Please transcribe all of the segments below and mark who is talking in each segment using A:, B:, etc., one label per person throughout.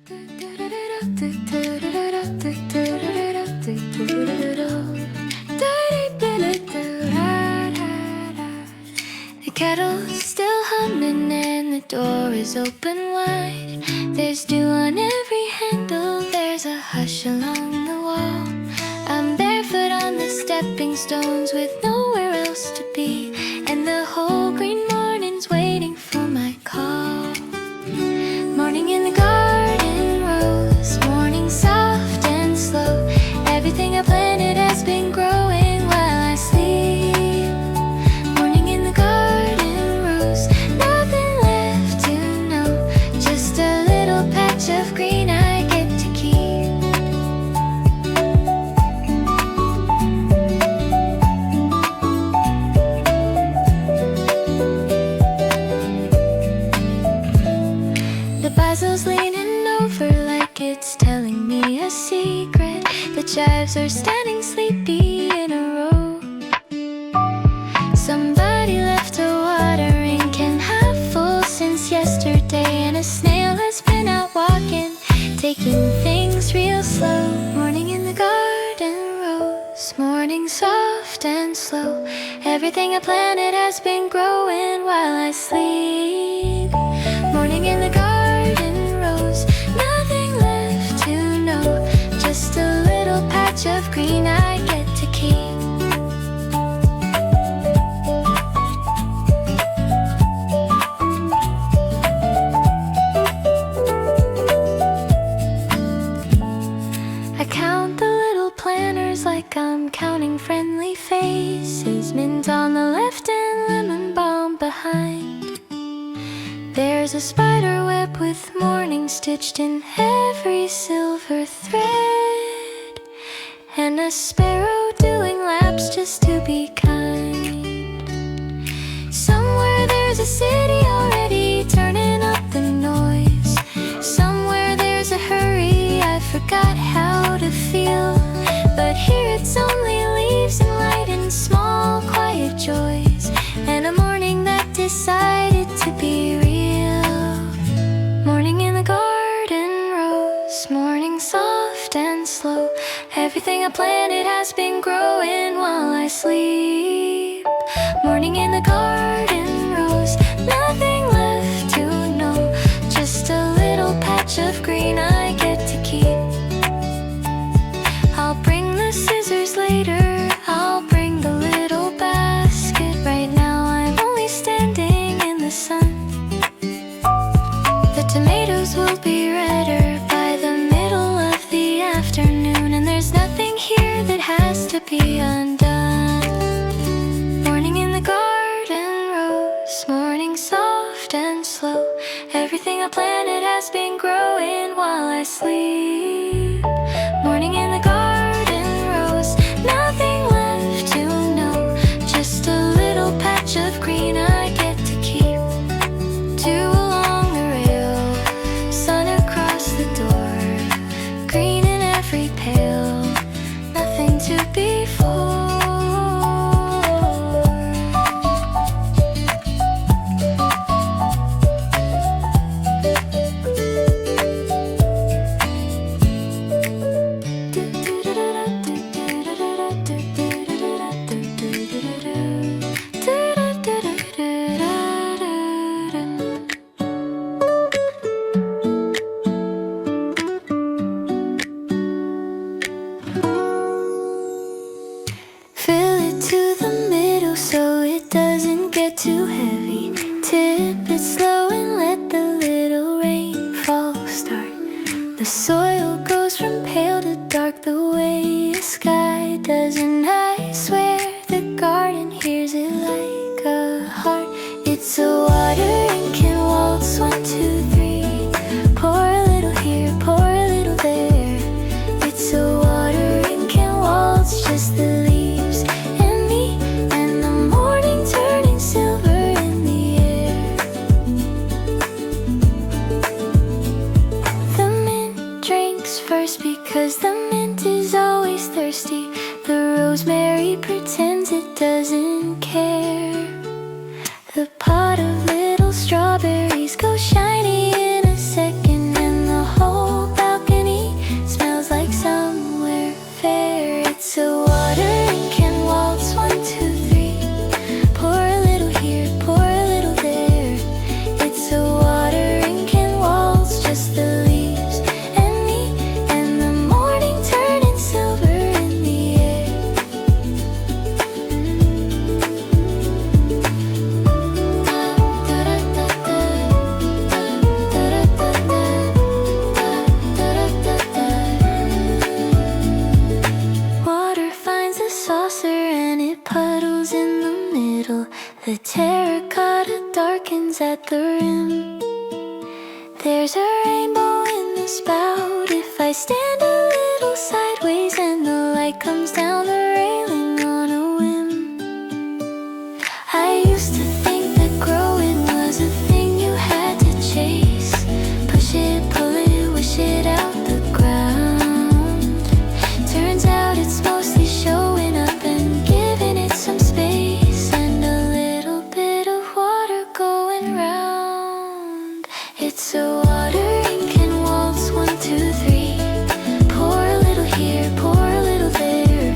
A: The kettle's still humming and the door is open wide. There's dew on every handle, there's a hush along the wall. I'm barefoot on the stepping stones with nowhere else to be, and the whole green morning's waiting for my call. Morning in the garden rose, morning soft and slow. Everything I planted has been growing while I sleep. Morning in the garden rose, nothing left to know, just a little patch of green I get to keep. The basil's leaning over like it's telling me a secret. The chives are standing sleepy in a row. Somebody left a watering can half full since yesterday, and a snail has been out walking, taking things real slow. Morning in the garden rose, morning soft and slow. Everything I planted has been growing while I sleep. Morning in the garden rose, nothing left to know, just a little patch of green I get to keep. I count the little planters like I'm counting friendly faces. Mint on the left and lemon balm behind. There's a spider web with morning stitched in every silver thread, and a sparrow doing laps just to be kind. Somewhere there's a city already turning up the noise. Somewhere there's a hurry, I forgot how to feel. But here it's only leaves and light and small quiet joys, and a morning that decided to be real. Morning in the garden rose, morning soft and slow. Everything I planted has been growing while I sleep. Morning in the garden rose, nothing left to know, just a little patch of green I get to keep. I'll bring the scissors later, I'll bring the little basket. Right now I'm only standing in the sun. The tomatoes will be redder by the middle of the afternoon, and there's nothing here that has to be undone. Morning in the garden rose, morning soft and slow. Everything I planted has been growing while I sleep. Morning in the garden rose, nothing left to know, just a little patch of green I get to keep. Dew along the rail, sun across the door, green in every pail, nothing to be for. Fill it to the middle so it doesn't get too heavy. Tip it slow and let the little rainfall start. The soil goes from pale to dark the way the sky does, and I swear the garden hears it like a heart. It's a watering can waltz 1, 2, 3. Pour a little here, pour a little there. It's a watering can waltz, just the leaves and me, and the morning turning silver in the air. The mint drinks first because the mint is always thirsty. The rosemary pretends it doesn't care. The pot of little strawberries goes shiny in a second, and the whole spout if I stand a little sideways and the light comes down the railing on a whim. I used to think that growing was a thing you had to chase. Push it, pull it, wish it out the ground. Turns out it's mostly showing up and giving it some space and a little bit of water going round. It's a watering can waltz 1, 2, 3. Pour a little here, pour a little there.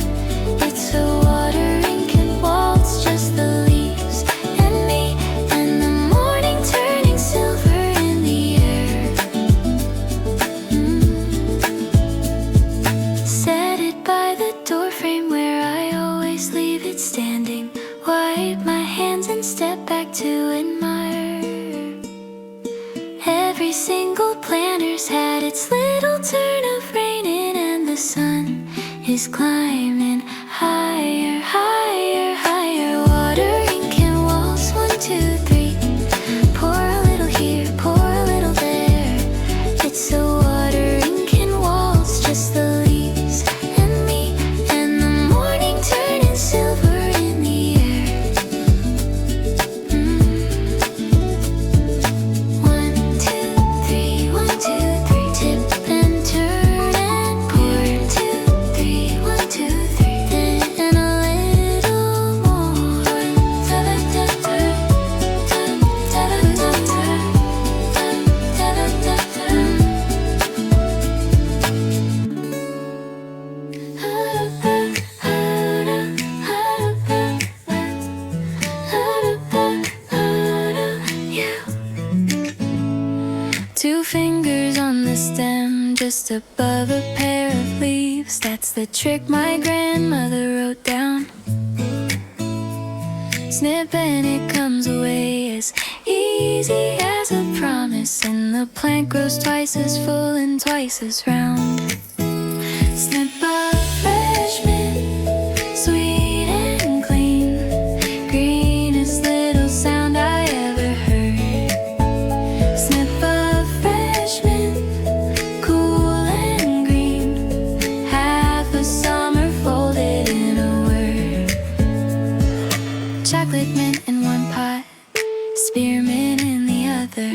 A: It's a watering can waltz just the leaves and me and the morning turning silver in the air. Set it by the doorframe where I always leave it standing. Wipe my hands and step back to admire. Every single planter's had its little turn of raining and the sun is climbing higher, higher, higher. Watering can waltz 1, 2, 3. Pour a little here, pour a little there. It's a watering can waltz just the leaves and me and the morning turning silver in the air. 1, 2, 3, 1, 2, 3. Tip and turn and pour. 2, 3, 1, 2, 3. Then a little more. Two fingers on the stem, just above a pair of leaves. That's the trick my grandmother wrote down. Snip and it comes away as easy as a promise, and the plant grows twice as full and twice as round. Snip a fresh mint, sweet and clean, greenest little sound I ever heard. Snip a fresh mint, cool and green, half a summer folded in a word. Chocolate mint in one pot, spearmint in the other,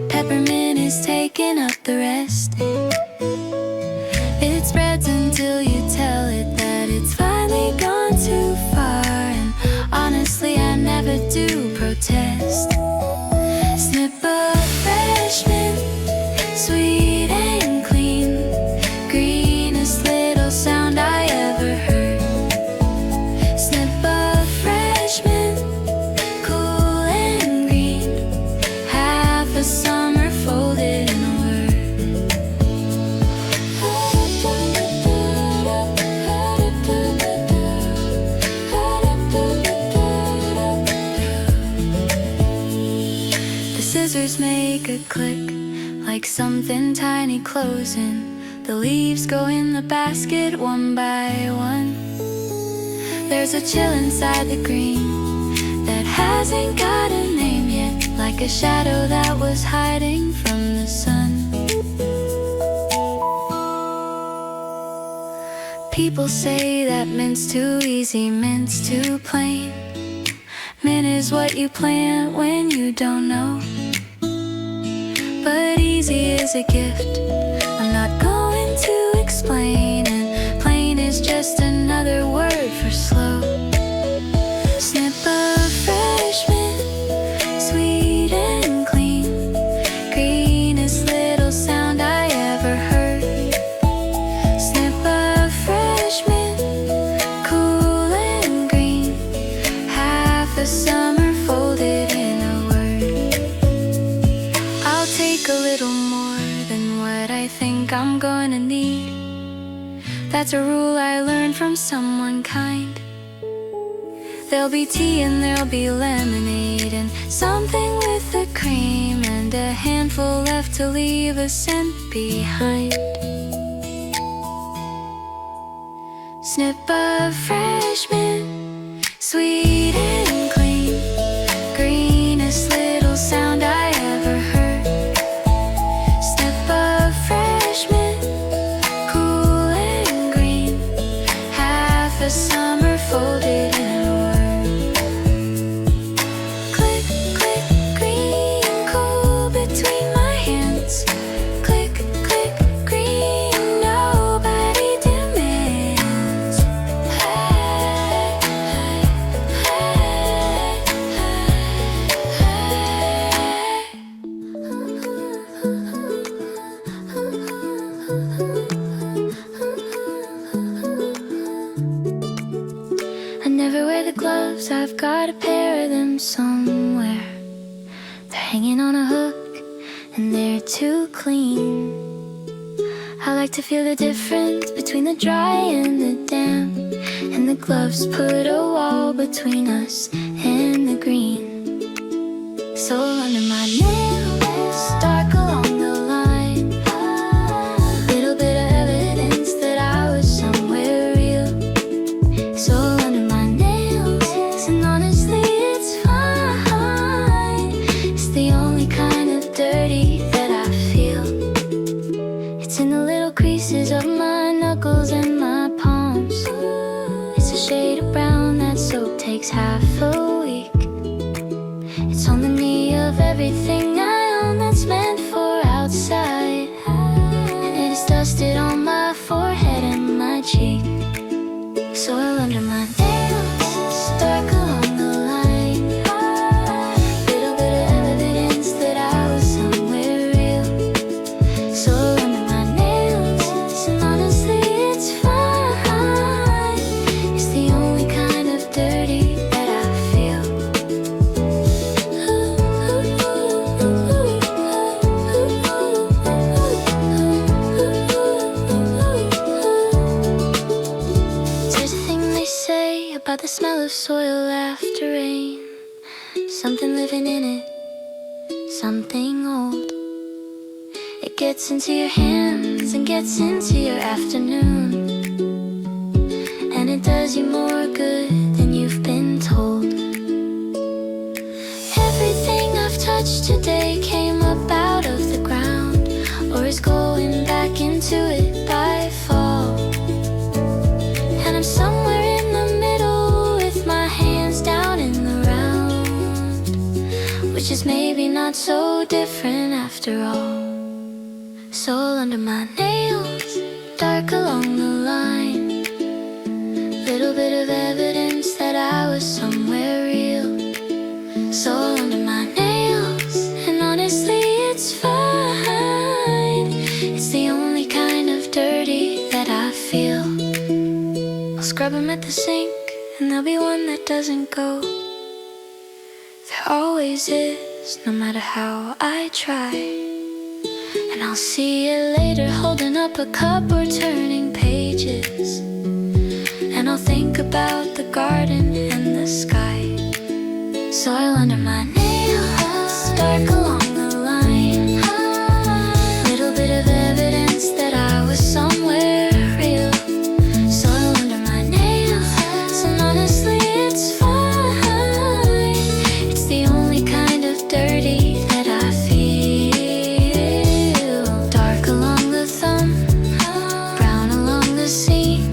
A: peppermint is taking up the rest. It spreads until you tell it that it's finally gone too far, and honestly I never do protest. Snip a fresh mint, sweet and clean, greenest little sound I ever heard. Snip a fresh mint, cool and green, half a summer folded in a word. The scissors make a click, like something tiny closing. The leaves go in the basket one by one. There's a chill inside the green that hasn't got a name yet, like a shadow that was hiding from the sun. People say that mint's too easy, mint's too plain. Mint is what you plant when you don't know. But easy is a gift, I'm not going to explain, and plain is just another word for slow. Snip a fresh mint, sweet and clean, greenest little sound I ever heard. Snip a fresh mint, cool and green, half a summer folded in a word. I'll take a little more than what I think I'm gonna need. That's a rule I learned from someone kind. There'll be tea and there'll be lemonade, and something with the cream, and a handful left to leave a scent behind. Snip a fresh mint, sweet and clean, greenest little sound I ever heard. Snip a somewhere. They're hanging on a hook and they're too clean. I like to feel the difference between the dry and the damp, and the gloves put a wall between us and the green. So under my nails, dark along the line, little bit of evidence that I was somewhere real. So under my nails, and honestly it's fine. It's the only kind of dirty that I feel. It's in the little creases of my knuckles and my palms. It's a shade of brown that soap takes half a week. It's on the knee of everything I own that's meant for outside, and it is dusted on my forehead and my cheek. Soil under my nails, dark along the line, little bit of evidence that I was somewhere real. Soil under my nails, and honestly it's fine. It's the only kind of dirty that I feel. There's a thing they say about the smell of soil after rain. Something living in it, something old. It gets into your hands and gets into your afternoon, and it does you more good than you've been told. Everything I've touched today came up out of the ground, or is going back into it by fall. And I'm somewhere in the middle with my hands down in the round, which is maybe not so different after all. Soil under my nails, dark along the line, little bit of evidence that I was somewhere real. Soil under my nails, and honestly it's fine. It's the only kind of dirty that I feel. I'll scrub them at the sink, and there'll be one that doesn't go. There always is, no matter how I try. And I'll see you later, holding up a cup or turning pages, and I'll think about the garden and the sky. Soil under my nails, dark along the line, little bit of evidence that I was somewhere real. Soil under my nails, and honestly it's fine. It's the only kind of dirty that I feel. Dark along the thumb, brown along the seam,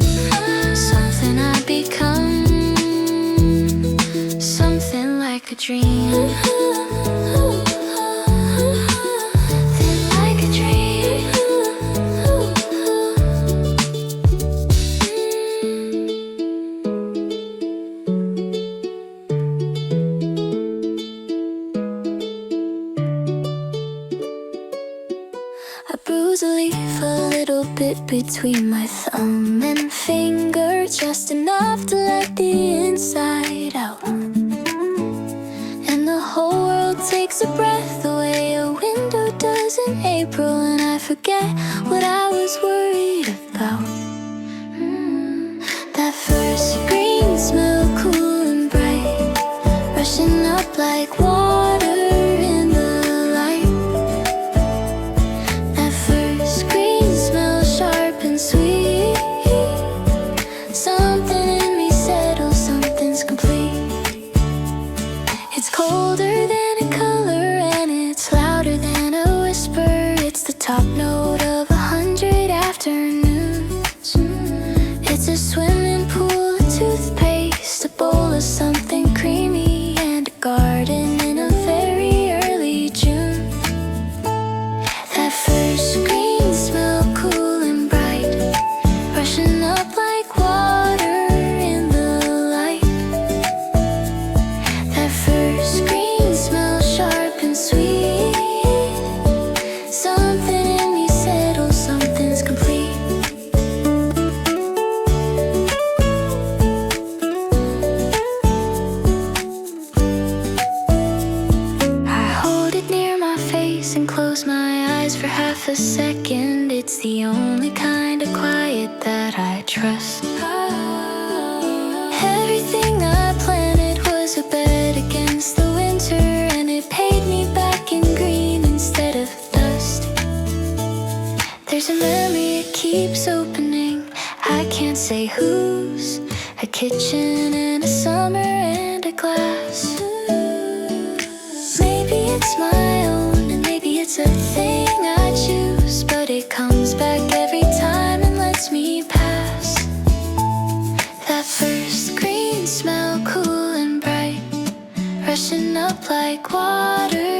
A: something I become, something like a dream. Then like a dream. I bruise a leaf a little bit between my thumb and finger, just enough to let the inside out. And the whole world takes a breath away, a window does in April, and I forget what I was worried about. That first green smell, cool and bright, rushing up like water in the light. That first green smell, sharp and sweet. Something in me settles, something's complete. It's colder than a color, and it's louder than a whisper. It's the top note of 100 afternoons. It's a swimming pool, a toothpaste, a bowl of something creamy, and a garden second. It's the only kind of quiet that I trust. Everything I planted was a bet against the winter, and it paid me back in green instead of dust. There's a memory, it keeps opening. I can't say whose. A kitchen and a summer and a glass. Maybe it's my own, and maybe it's a thing I choose, but it comes back every time and lets me pass. That first green smell, cool and bright, rushing up like water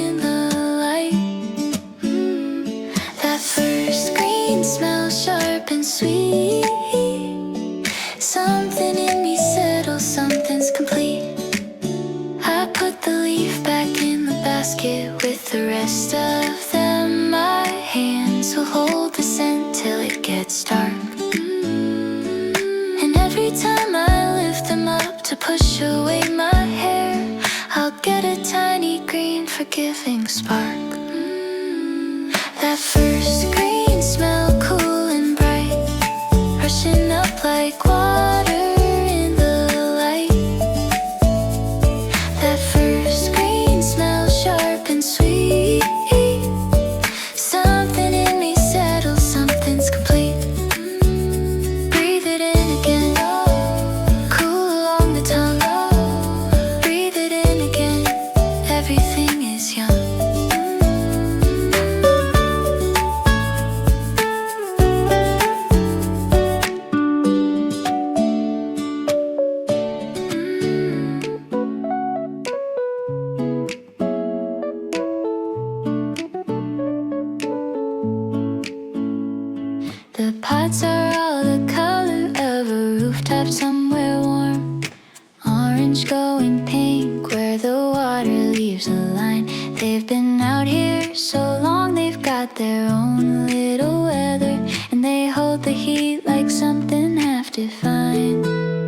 A: in the light. That first green smell, sharp and sweet. Something in me settles, something's complete. I put the leaf back in the basket with the rest of them. My hands will hold the scent till it gets dark. And every time I lift them up to push away my hair, I'll get a tiny green forgiving spark. That first green smell, cool and bright, rushing up like water in the light. That first green smell, sharp and sweet. Something in me settles, something's complete. Breathe it in again, cool along the tongue. Breathe it in again, everything is young. The pots are all the color of a rooftop somewhere warm. Orange going pink where the water leaves a line. They've been out here so long, they've got their own little weather, and they hold the heat like something half divine.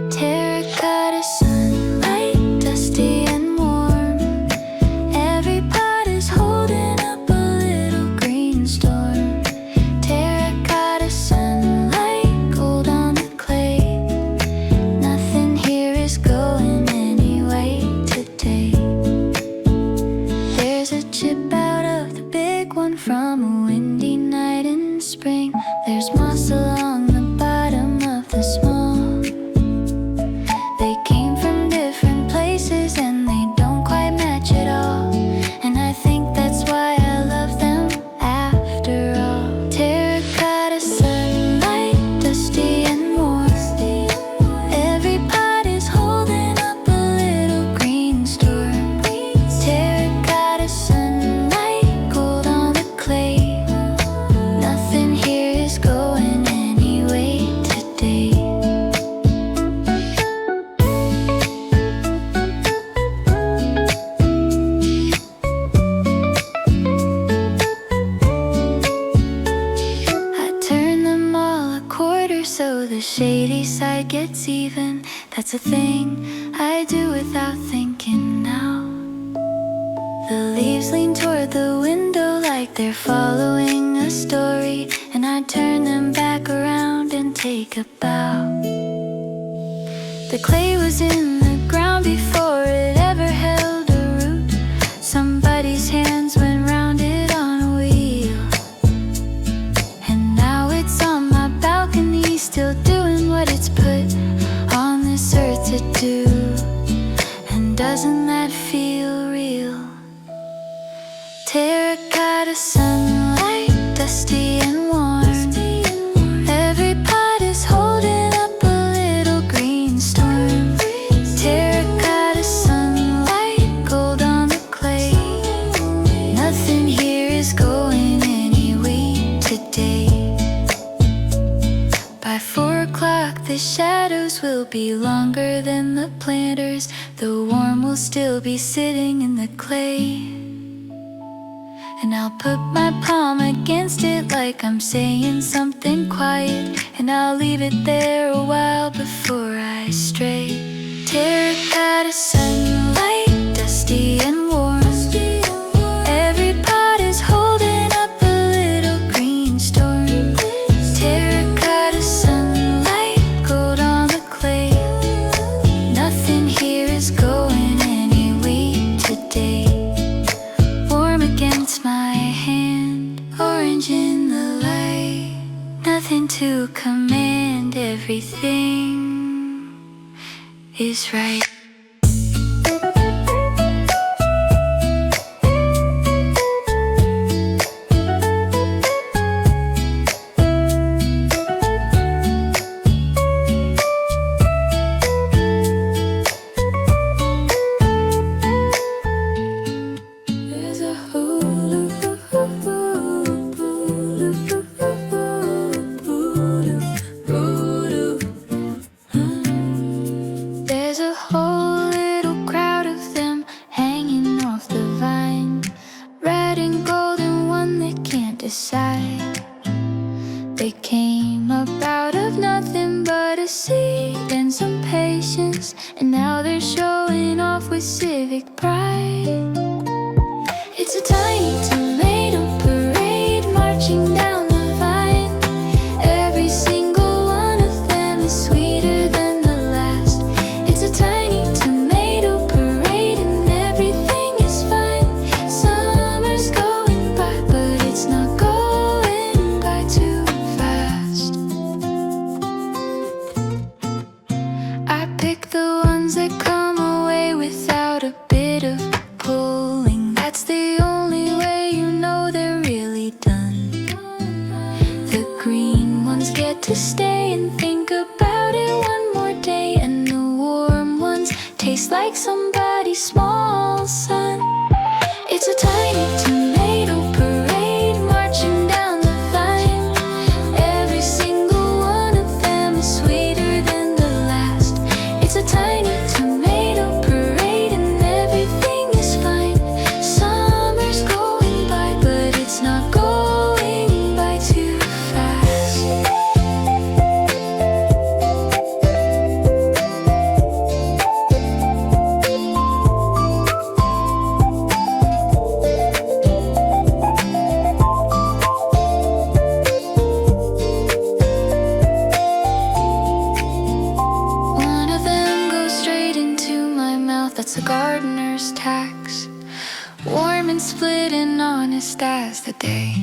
A: Terracotta sunlight, dusty and warm. Every pot is holding up a little green storm. Terracotta sunlight, gold on the clay. Nothing here is going anyway today. There's a chip out of the big one from a windy night in spring. There's moss along the bottom of the small. They came from different places and they don't quite match at all. And I think that's why I love them after all. Terracotta sunlight, dusty and warm. Every pot is holding up a little green storm. Terracotta sunlight, gold on the clay. Nothing here is going anyway today. I turn them all a quarter so the shady side gets even. That's a thing I do without thinking now. The leaves lean toward the window like they're following a story, and I turn them back around and take a bow. The clay was in the ground before it ever held a root. Somebody's hands went round it on a wheel, and now it's on my balcony, still doing what it's put on this earth to do. And doesn't that feel real? Terracotta sunlight, dusty and warm. Every pot is holding up a little green storm. Terracotta sunlight, gold on the clay. Nothing here is going anyway today. By 4 o'clock the shadows will be longer than the planters. The worm will still be sitting in the clay, and I'll put my palm against it like I'm saying something quiet, and I'll leave it there a while before I stray. Terracotta sunlight, dusty and warm. Every pot is holding up a little green nothing to command, everything is right. They came up out of nothing but a seed and some patience, and now they're showing off with civic pride. It's a tiny tomato parade marching down the vine. Every single one of them is sweeter than the last. It's a tiny tomato parade and everything is fine. Summer's going by, but it's not going by too fast. I pick the ones that come away without a bit of pulling. That's the only way you know they're really done. The green ones get to stay and think about it one more day, and the warm ones taste like somebody's small son. It's a tiny tomato parade marching down the line. Every single one of them is sweeter than the last. It's a tiny tomato parade and everything is fine. Summer's going by, but it's not going by too fast. One of them goes straight into my mouth, that's a gardener's tax. Warm and split and honest as the day.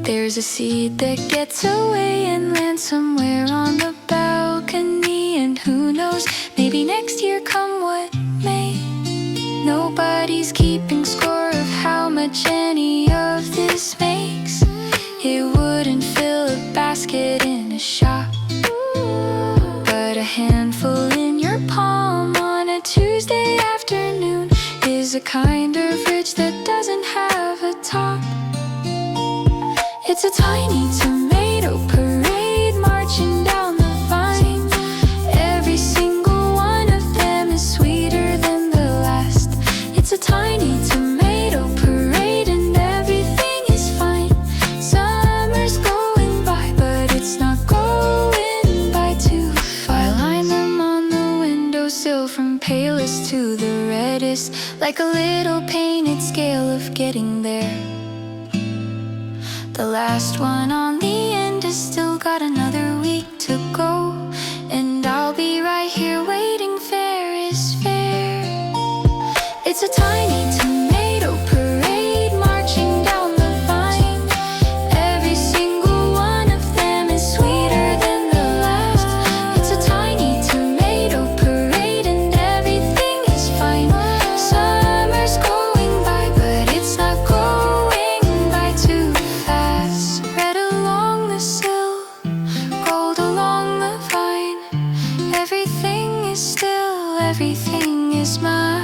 A: There's a seed that gets away and lands somewhere on the balcony, and who knows, maybe next year come what may. Nobody's keeping score of how much any of this makes. It wouldn't fill a basket in a shop, but a handful in your palm on a Tuesday afternoon is a kind of ridge that doesn't have a top. It's a tiny tomato parade marching down the vine. Every single one of them is sweeter than the last. It's a tiny tomato parade and everything is fine. Summer's going by, but it's not going by too fast. I line them on the windowsill from palest to the reddest, like a little painted scale of getting there. The last one on the end has still got another week to go, and I'll be right here waiting, fair is fair. It's a tiny tomato parade marching down the vine. Every single one of them is sweeter than the last. It's a tiny tomato parade and everything is fine. Summer's going by, but it's not going by too fast. Red along the sill, gold along the vine. Everything is still, everything is mine.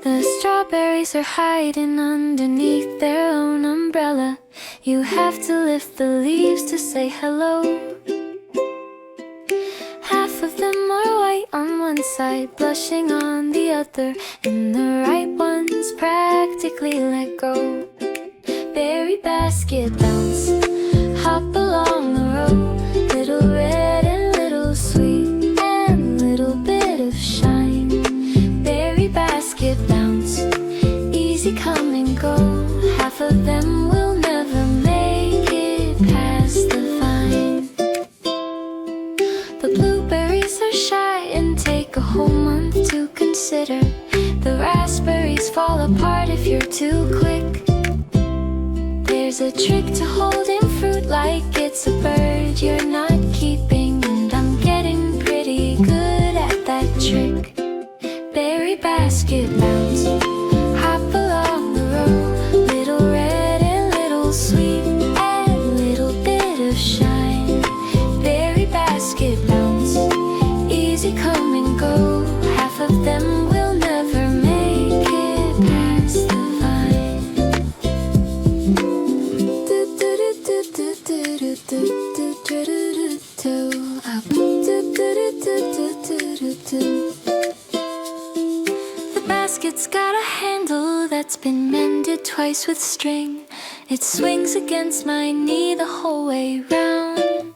A: The strawberries are hiding underneath their own umbrella. You have to lift the leaves to say hello. Half of them are white on one side, blushing on the other, and the right ones practically let go. berry basket bounce. Hop along the road, little red and little sweet, and little bit of shine. Berry basket bounce, easy come and go. Half of them will never make it past the vine. The blueberries are shy and take a whole month to consider. The raspberries fall apart if you're too quick. There's a trick to holding fruit like it's a bird you're not keeping, and I'm getting pretty good at that trick. Berry basket bounce, hop along the road, little red and little sweet, and little bit of shine. Berry basket bounce, easy come and go. Half of them will never make it past the vine. The basket's got a handle that's been mended twice with string. It swings against my knee the whole way round.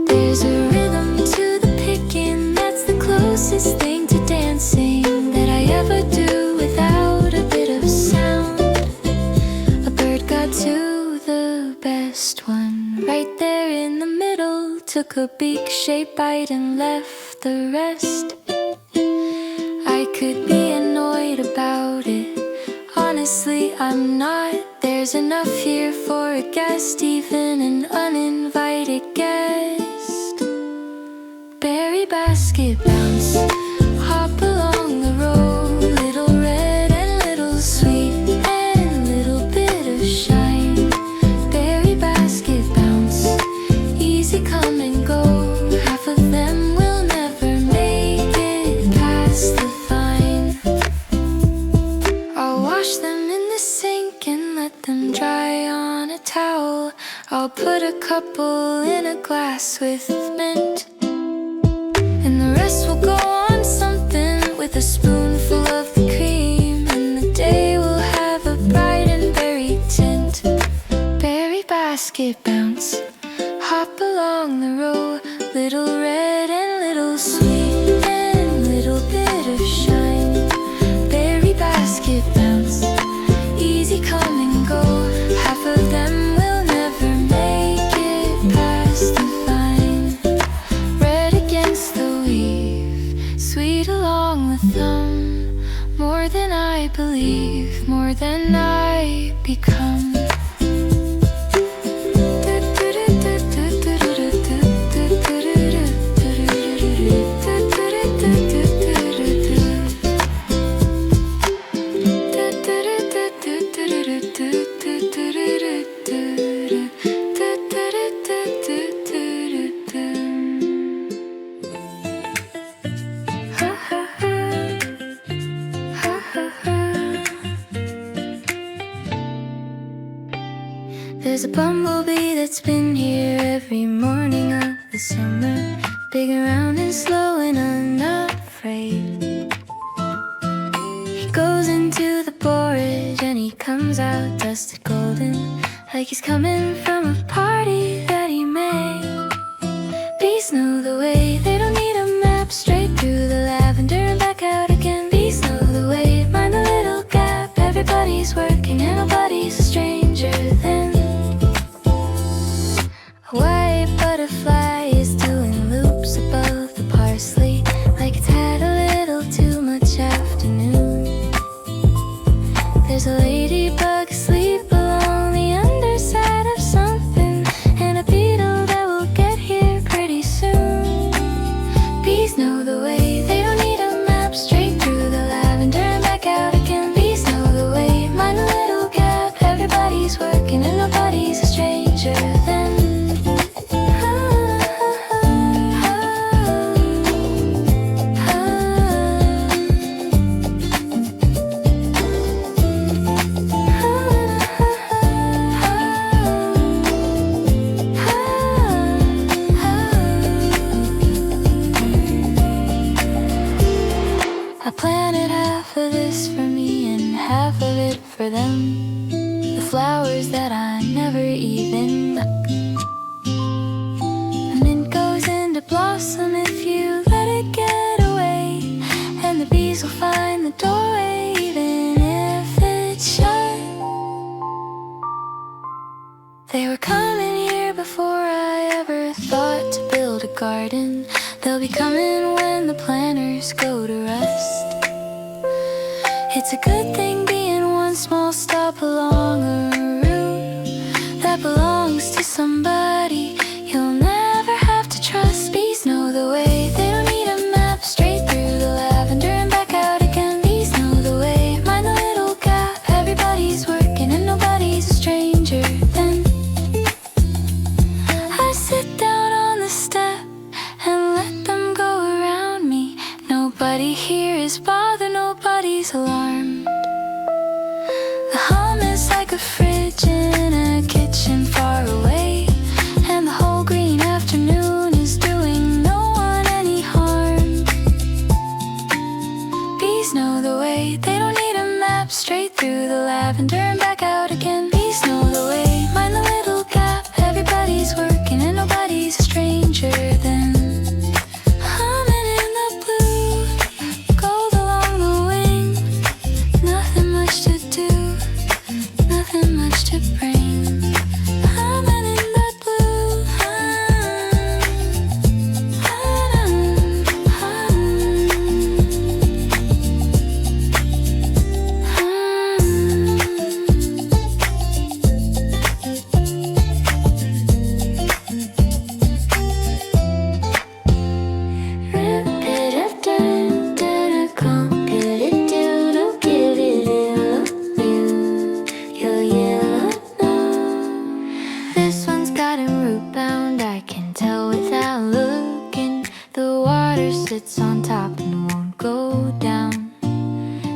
A: There's a rhythm to the picking that's the closest thing to dancing that I ever do without a bit of sound. A bird got to the best one right there in the middle, took a beak-shaped bite and left the rest. I could be annoyed about it, honestly I'm not. There's enough here for a guest, even an uninvited guest. Berry basket bounce, hop along the road, little red and little sweet, and little bit of shine. Berry basket bounce, easy come and go. Half of them will never make it past the vine. I'll wash them in the sink and let them dry on a towel. I'll put a couple in a glass with mint, and the rest will go on something with a spoonful of the cream, and the day will have a bright and berry tint. Berry basket bounce, hop along the road, little red and little sweet, and little bit of shine. Berry basket bounce, easy come and go. Half of them will never make it past the vine. Red against the weave, sweet along the thumb, more than I believe, more than I become. There's a bumblebee that's been here every morning of the summer, big and round and slow and unafraid. He goes into the porridge and he comes out dusted golden, like he's coming from a party that he made. Bees know the way, they don't need a map, straight through the lavender and back out again. Bees know the way, mind the little gap, everybody's working and nobody's a stranger then. A white butterfly is doing loops above the parsley, like it's had a little too much afternoon. There's a ladybug asleep along the underside of something, and a beetle that will get here pretty soon. Bees know the way, they don't need a map, straight through the lavender and back out again. Bees know the way, mind a little gap, everybody's working and nobody's a stranger then. I planted half of this for me and half of it for them. The flowers They were coming here before I ever thought to build a garden. They'll be coming when the planners go to rest. It's a good thing being one small stop along a route that belongs to somebody you'll never have to trust. Bees know the way, they don't need a map. Straight through the lavender and back out again. Bees know the way, mind the little gap. Everybody's working and nobody's a stranger. Then I sit down on the step and let them go around me. Nobody here is bothered, nobody's alarmed. The hum is like a fridge in a kitchen far away, and the whole green afternoon is doing no one any harm. Bees know the way, they don't need a map. Straight through the lavender and back out again. Bees know the way, mind the little gap. Everybody's working and nobody's a stranger. Then humming in the blue, gold along the wing. Nothing much to do, nothing much to bring. Humming in the blue, This one's got him root bound, I can tell without looking. The water sits on top and won't go down.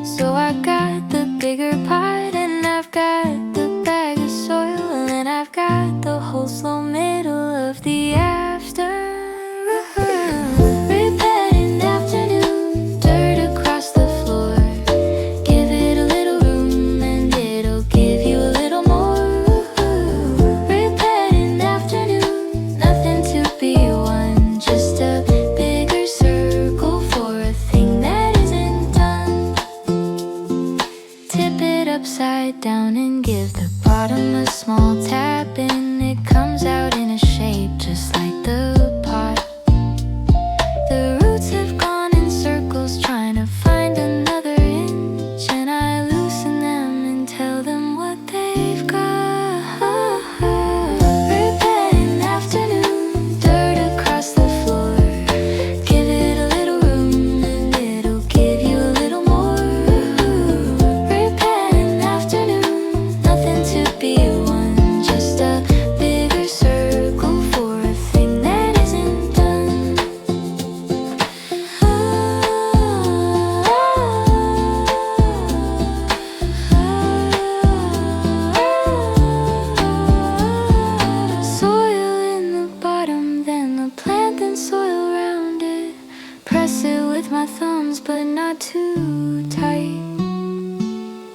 A: So I got the bigger pot and I've got the bag of soil, and I've got the whole slow middle of the afternoon. Repotting afternoon, dirt across the floor. Give it a little room and it'll give you a little more. Repotting afternoon, nothing to be won, just a bigger circle for a thing that isn't done. Tip it upside down and give the bottom a small tap in. It comes out in a shape just like the pot. The roots have gone in circles trying to find another inch, and I loosen them and tell them what they've got. Repotting afternoon, dirt across the floor. Give it a little room and it'll give you a little more. Repotting afternoon, nothing to be won, just a bigger circle for a thing that isn't done. Soil in the bottom, then the plant, then soil around it. Press it with my thumbs, but not too tight.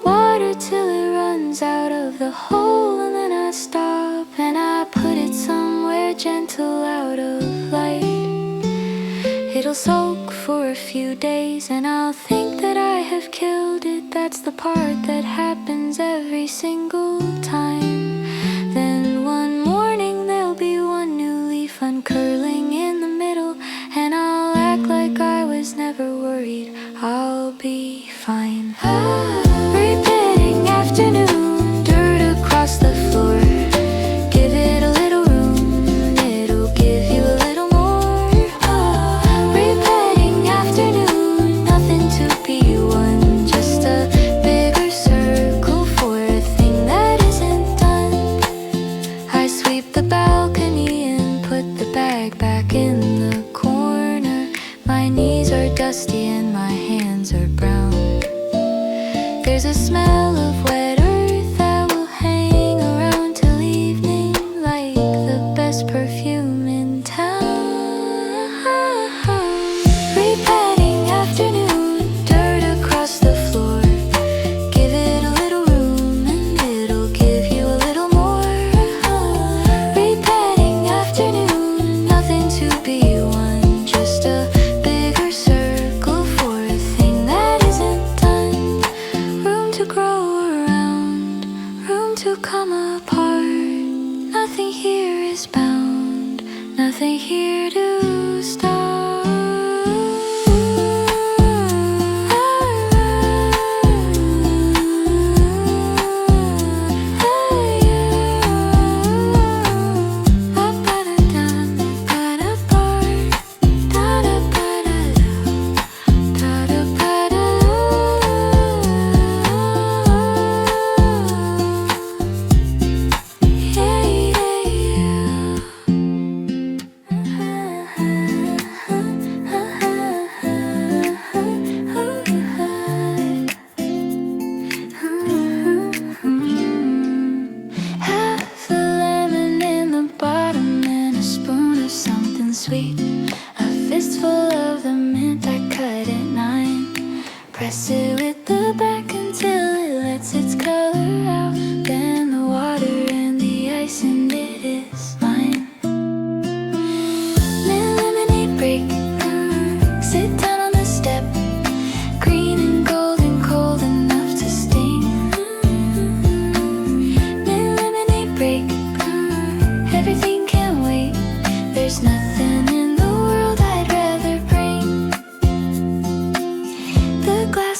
A: Water till it runs out of the hole, and then I stop and I put it somewhere gentle out of light. It'll soak for a few days and I'll think that I have killed it. That's the part that happens every single time. Then one morning there'll be one new leaf uncurling in the middle, and I'll act like I was never worried. I'll be fine. Repotting afternoon, dirt across the floor. Give it a little room, it'll give you a little more. Repotting afternoon, nothing to be won, just a bigger circle for a thing that isn't here is bound, nothing here to stop. Sweet, a fistful of the mint I cut at 9. Press it with the back until it lets its color out. Then the water and the ice in it is mine. Mint lemonade break, sit down on the step. Green and golden, cold enough to sting. Mint lemonade break, everything can wait. There's nothing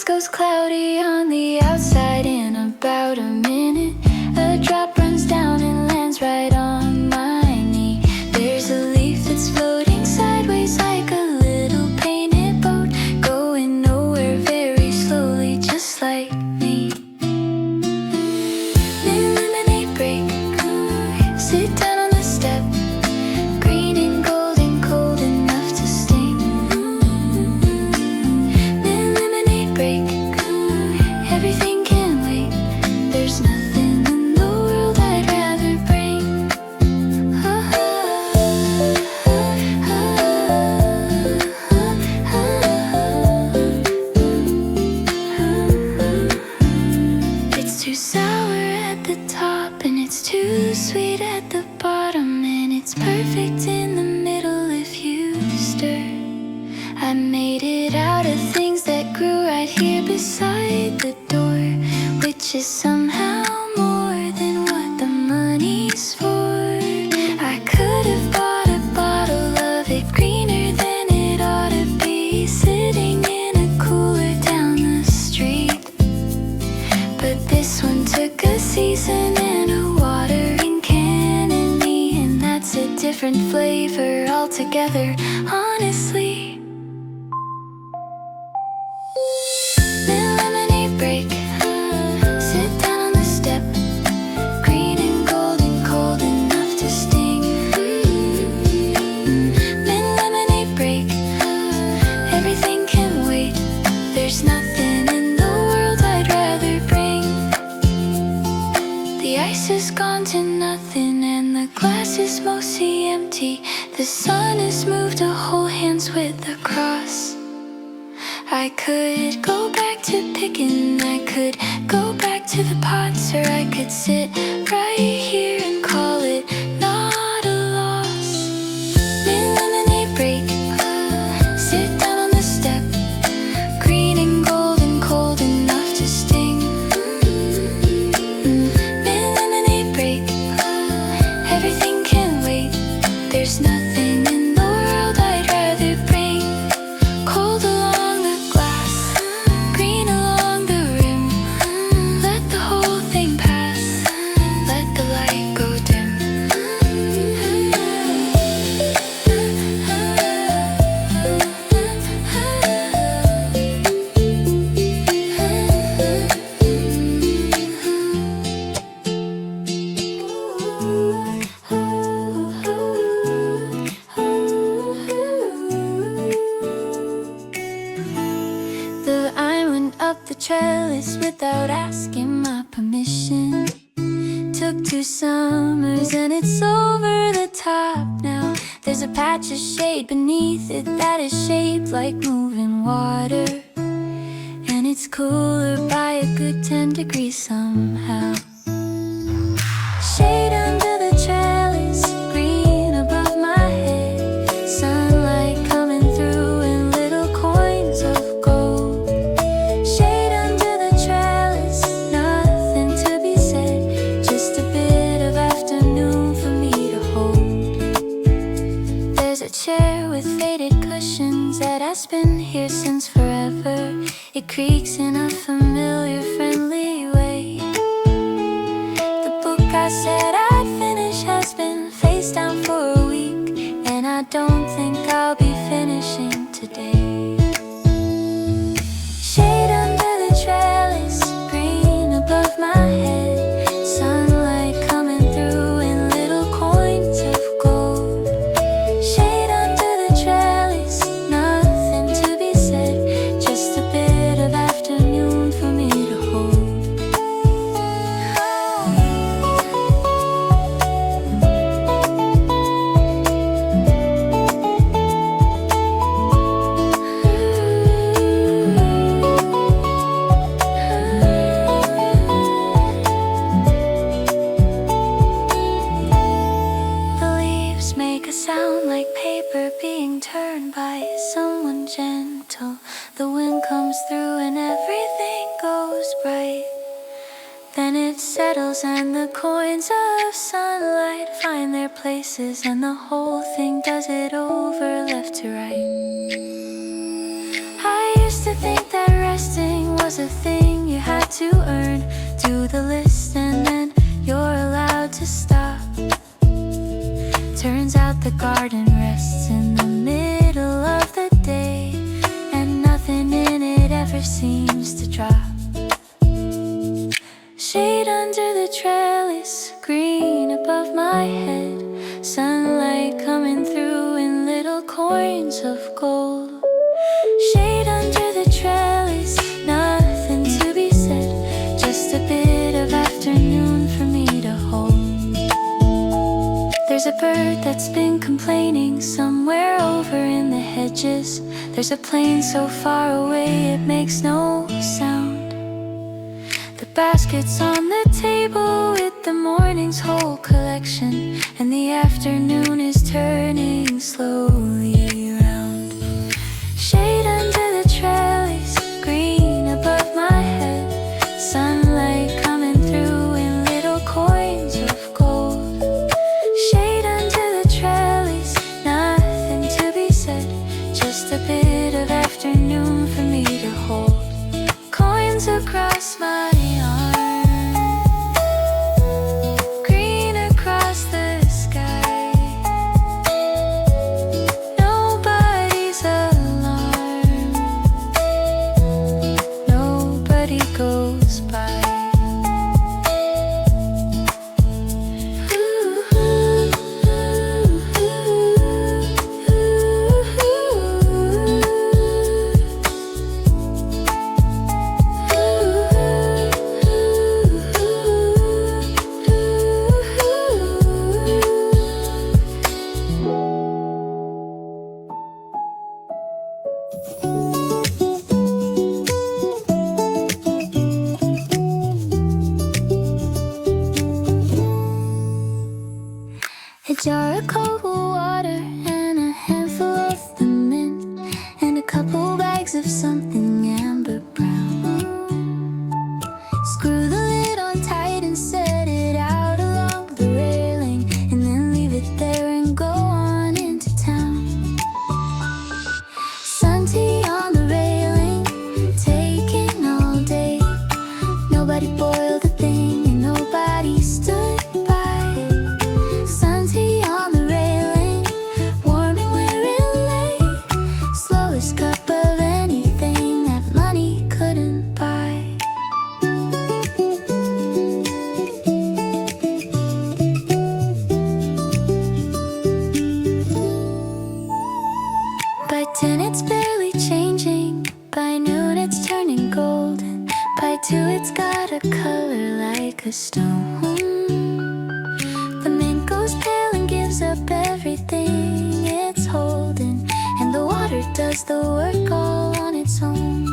A: goes cloudy on the outside in about a minute. A drop runs down and lands right on my knee. There's a leaf that's floating sideways like a little painted boat, going nowhere very slowly, just like me. Mint lemonade break, sit down on the step. Green and golden, cold enough to sting. Mint lemonade break, everything can wait. There's nothing in the world I'd rather bring. It's too sour at the top and it's too sweet at the bottom, and it's perfect in the middle if you stir. I made it out of things that grew right here beside the door, which is somehow more than what the money's for. I could have bought a bottle of it greener than it ought to be, sitting in a cooler down the street. But this one took a season and a watering can in me, and that's a different flavor altogether, honestly. Mint lemonade break, sit down on the step. Green and golden, cold enough to sting. Mint lemonade break, everything can wait. There's nothing in the world I'd rather bring. The ice is gone to nothing and the glass is mostly empty. The sun has moved to hold hands with the cross. I could go back to picking, I could go back to the pots, or I could sit right here and call it not a loss. Mint lemonade break, sit down on the step. Green and golden, cold enough to sting. Mint lemonade break, everything can wait. There's nothing in the world I'd rather bring. Cold along the glass, green along the rim. Let the whole thing pass, let the light go dim. Though I went up the trellis without asking my permission. Took 2 summers and it's over the top now. There's a patch of shade beneath it that is shaped like moving water, and it's cooler by a good 10 degrees somehow. Shade under the trellis, green above my head. Sunlight coming through in little coins of gold. Shade under the trellis, nothing to be said. Just a bit of afternoon for me has been here since forever. It creaks in a familiar, friendly way. The book I said I'd finish has been face down for a week, and I don't think I'll be finishing today. Shade under the trellis, green above my head, sunlight coming through in little coins of gold. Shade under the trellis, nothing to be said, just a bit of afternoon for me to hold. The leaves make a sound like paper being turned by someone gentle. The wind comes through and everything goes bright. Then it settles and the coins of sunlight find their places, and the whole thing does it over left to right. I used to think that resting was a thing you had to earn. Do the list and then you're allowed to stop. Turns out the garden rests in the middle of the day, and nothing in it ever seems to drop. Shade under the trellis, green above my head, sunlight coming through in little coins of gold. Shade under the trellis, nothing to be said, just a bit of afternoon for me to hold. There's a bird that's been complaining somewhere over in the hedges. There's a plane so far away it makes no sound. The basket's on the table with the morning's whole collection, and the afternoon is turning slowly around. Shade under the trellis, green above my head, sunlight coming through in little coins of gold. Shade under the trellis, nothing to be said, just a bit of afternoon for me to hold. Coins across my arm, green across the sky. Nobody's alarmed, nobody goes by. A jar of cold water and a handful of the mint, and a couple bags of something amber brown. Screw the lid on tight and set it out along the railing, and then leave it there and go on into town. Sun tea on the railing, taking all day. Nobody boiled a thing and nobody stood by. Sun tea on the railing, warming where it lay. Slowest cup of anything that money couldn't buy. By 10 it's barely changing, by noon it's turning golden, by 2 it's got a color like a stone. The mint goes pale and gives up everything it's holding, and the water does the work all on its own.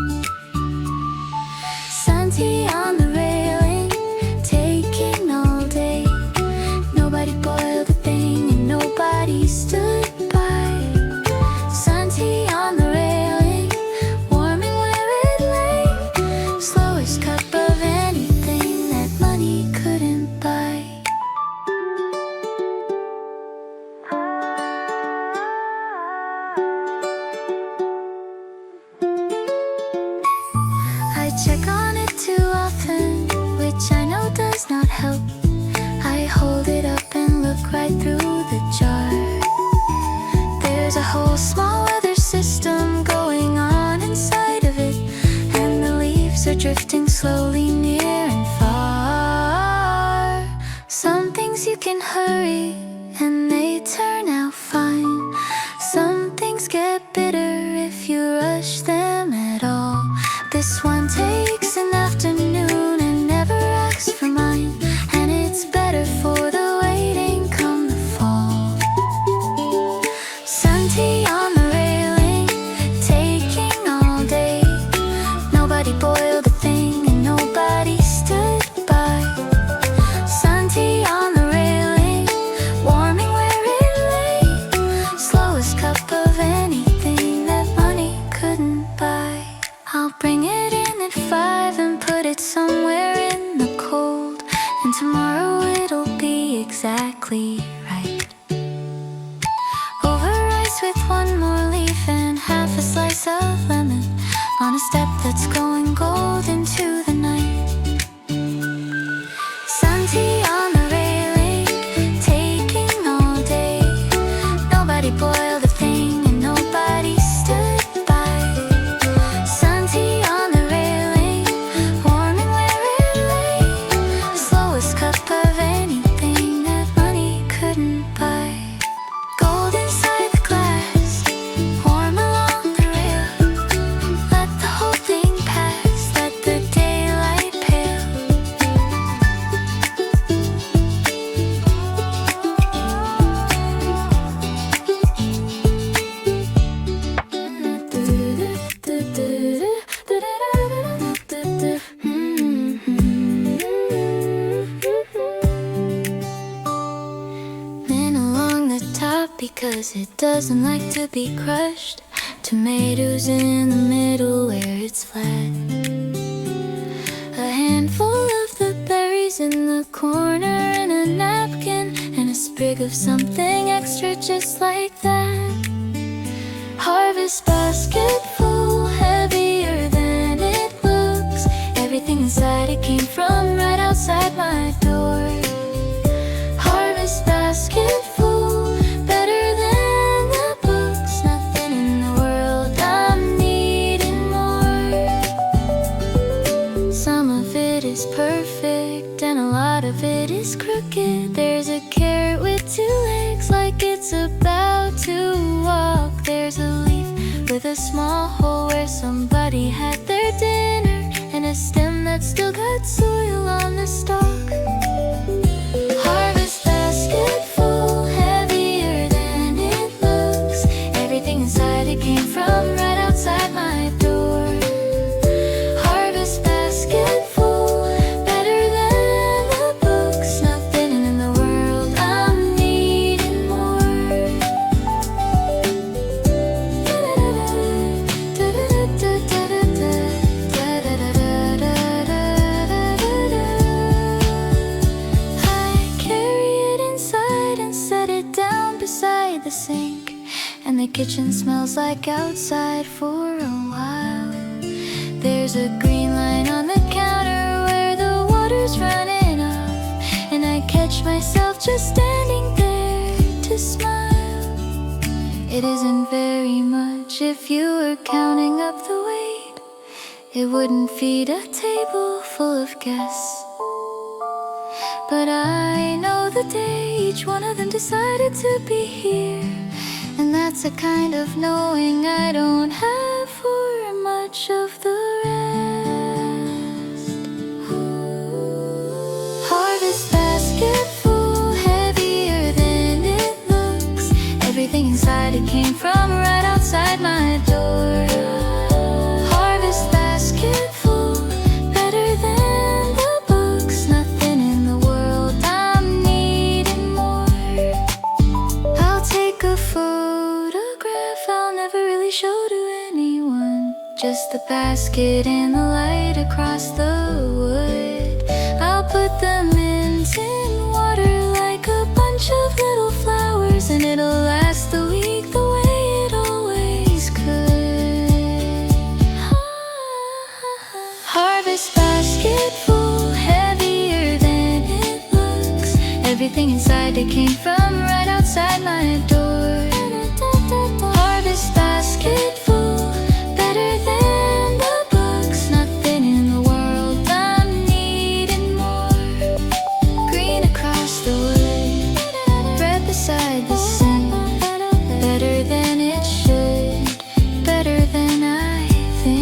A: Sun tea on the railing, taking all day. Nobody boiled a thing and nobody stood by. Sun tea on the railing, warming where it lay. Slowest cup of anything that money couldn't buy. the jar. There's a whole small weather system going on inside of it, and the leaves are drifting slowly near and far. Some things you can hurry and they turn out fine. Some things get bitter if you rush them at all. This one takes an afternoon and never asks for mine, and it's better for the waiting come the fall. Sun tea on the railing, taking all day. Nobody boiled a thing and nobody stood by. Sun tea on the railing, warming where it lay. Slowest cup of anything that money couldn't buy. I'll bring it in at 5 and put it somewhere in the cold, and tomorrow it'll be exactly right. Over rice with one more leaf and half a slice of lemon, on a step that's going gold into the night. Sun tea on the railing, taking all day. Nobody boiled a thing and nobody stood by. Sun tea on the railing, warming where it lay. Slowest cup of anything that money couldn't buy. Gold inside the glass, warm along the rail. Let the whole thing pass, let the daylight pale. Then along the top, because it doesn't like to be crushed. Tomatoes in the middle where it's flat. A handful of the berries in the corner, and a napkin, and a sprig of something extra just like that. Harvest basket full, heavier than it looks. Everything inside it came from right outside my door. Harvest basket full, better than the books. Nothing in the world, I'm needing more. Some of it is perfect and a lot of it is crooked. There's a carrot with 2 legs like it's about to walk. There's a leaf with a small hole where somebody had their dinner, and a stem that's still got soil on the stalk. Harvest basket full, heavier than it looks. Everything inside it came from right outside my door. Harvest basket full, better than the books. Nothing in the world, I'm needing more. I carry it inside and set it down beside the sink, and the kitchen smells like outside for a while. There's a green line on the counter where the water's running off, and I catch myself just standing there to smile. It isn't very much if you were counting up the weight. It wouldn't feed a table full of guests. But I know the day each one of them decided to be here, and that's a kind of knowing I don't have for much of the rest. Harvest basket full, heavier than it looks. Everything inside it came from right outside my door. Harvest basket full, better than the books. Nothing in the world, I'm needing more. I'll take a photograph, I'll never really show to anyone. Just the basket and the light across the wood. I'll put them in tin water like a bunch of little flowers, and it'll last the week the way it always could. Harvest basket full, heavier than it looks. Everything inside that came from right outside my door. Harvest basket full, better than the books. Nothing in the world I'm needing more. Green across the wood, red beside the sink. Better than it should, better than I think.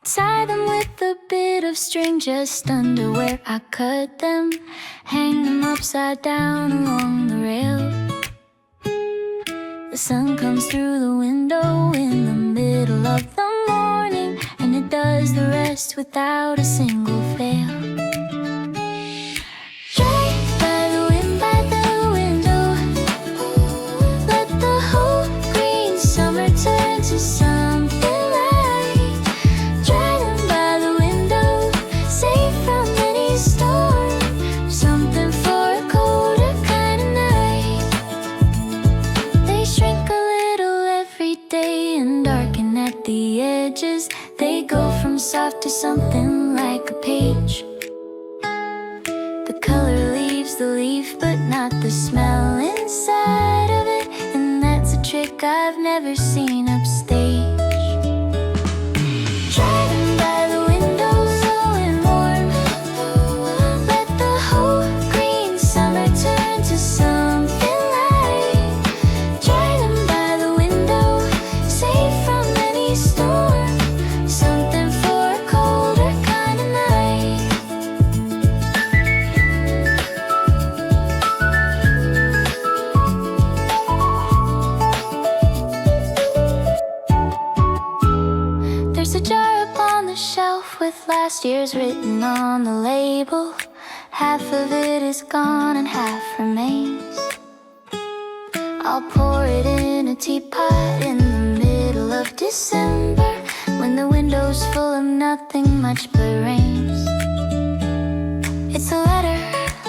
A: Tie them with a bit of string just under where I cut them. Hang them upside down along the rail. The sun comes through the window in the middle of the morning, and it does the rest without a single fail. Dragged by the wind by the window, let the whole green summer turn to something light. Dragged by the window, safe from any storm, something for a colder kind of night. They shrink a little every day and darken at the edges. They go from soft to something like a page. The color leaves the leaf, but not the smell inside of it, and that's a trick I've never seen upstage. Driving by the window, slow and warm, let the whole green summer turn to something light. Driving by the window, safe from any storm, something for a colder kind of night. There's a jar up on the shelf with last year's written on the label. Half of it is gone and half remains. I'll pour it in a teapot in the middle of December, when the window's full of nothing much but rains. It's a letter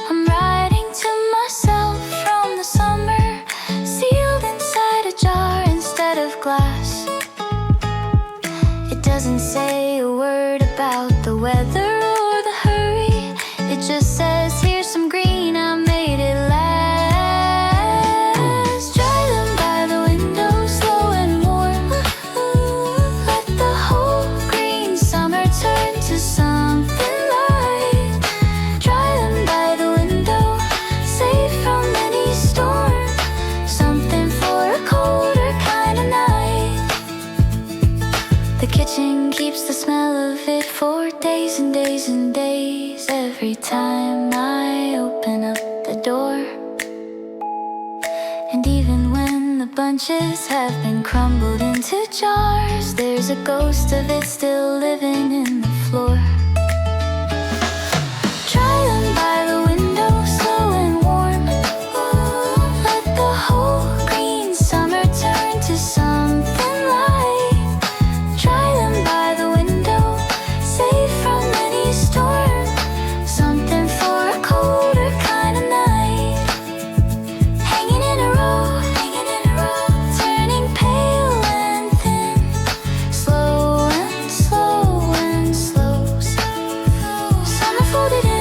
A: I'm writing to myself from the summer, sealed inside a jar instead of glass. It doesn't say a word about the weather or the hurry. It just says, here's some green, I made it last. Dry them by the window, slow and warm. Let the whole green summer turn to something light. Dry them by the window, safe from any storm, something for a colder kind of night. The kitchen keeps the smell of it for days and days and days. Every time I open up the door, and even when the bunches have been crumbled into jars, there's a ghost of it still living in the floor. Try them by the window, slow and warm. Let the whole green summer turn to something light. Try them by the window, safe from any storm, something for a colder kind of night. Hanging in a row, turning pale and thin, slow and slow and slow. Summer folded in.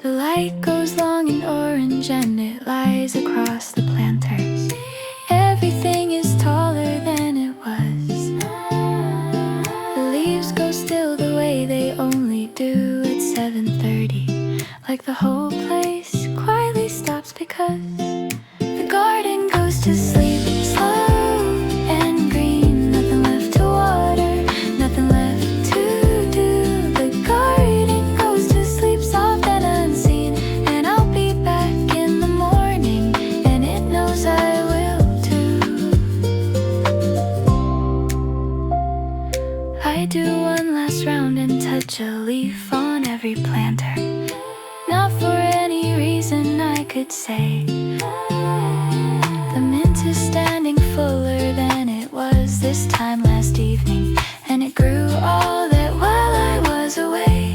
A: The light goes long and orange and it lies across the planters. Everything is taller than it was. The leaves go still the way they only do at 7:30. Like the whole place quietly stops because the garden goes to sleep. Slow and green, nothing left to water, nothing left to do. The garden goes to sleep soft and unseen, and I'll be back in this time last evening, and it grew all that while I was away.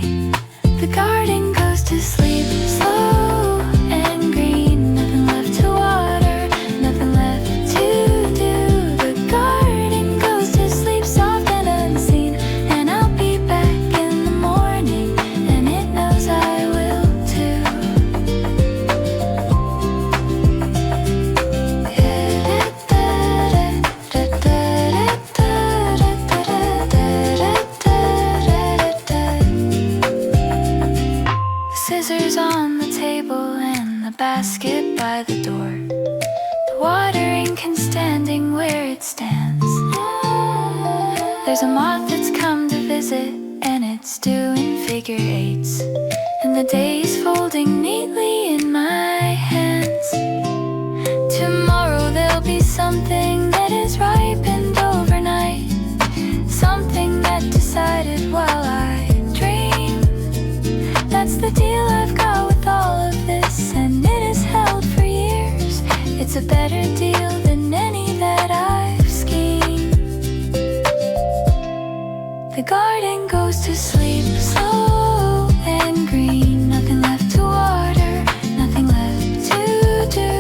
A: The garden goes to sleep slow and green, nothing left to water, nothing left to do. The garden goes to sleep soft and unseen, and I'll be back in the morning, and it knows I will too. Scissors on the table and the basket by the door. The watering can standing where it stands. There's a moth that's come to visit, and it's doing figure eights, and the day is folding neatly in my hands. Tomorrow there'll be something that is ripened overnight, something that decided while I dream. That's the deal I've got with all of this, and it has held for years. It's a better deal than any that I've schemed. The garden goes to sleep slow and green, nothing left to water, nothing left to do.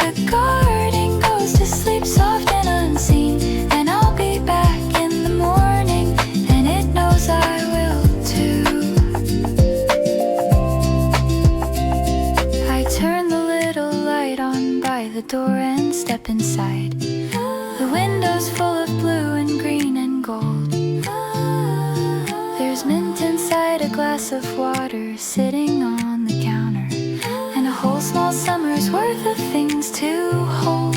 A: The garden goes to sleep soft and unseen, and I'll be back in the morning, and it knows I will too. I turn the little light on by the door and step inside. The window's full of blue and green and gold. There's mint inside a glass of water sitting on the counter, and a whole small summer's worth of things to hold.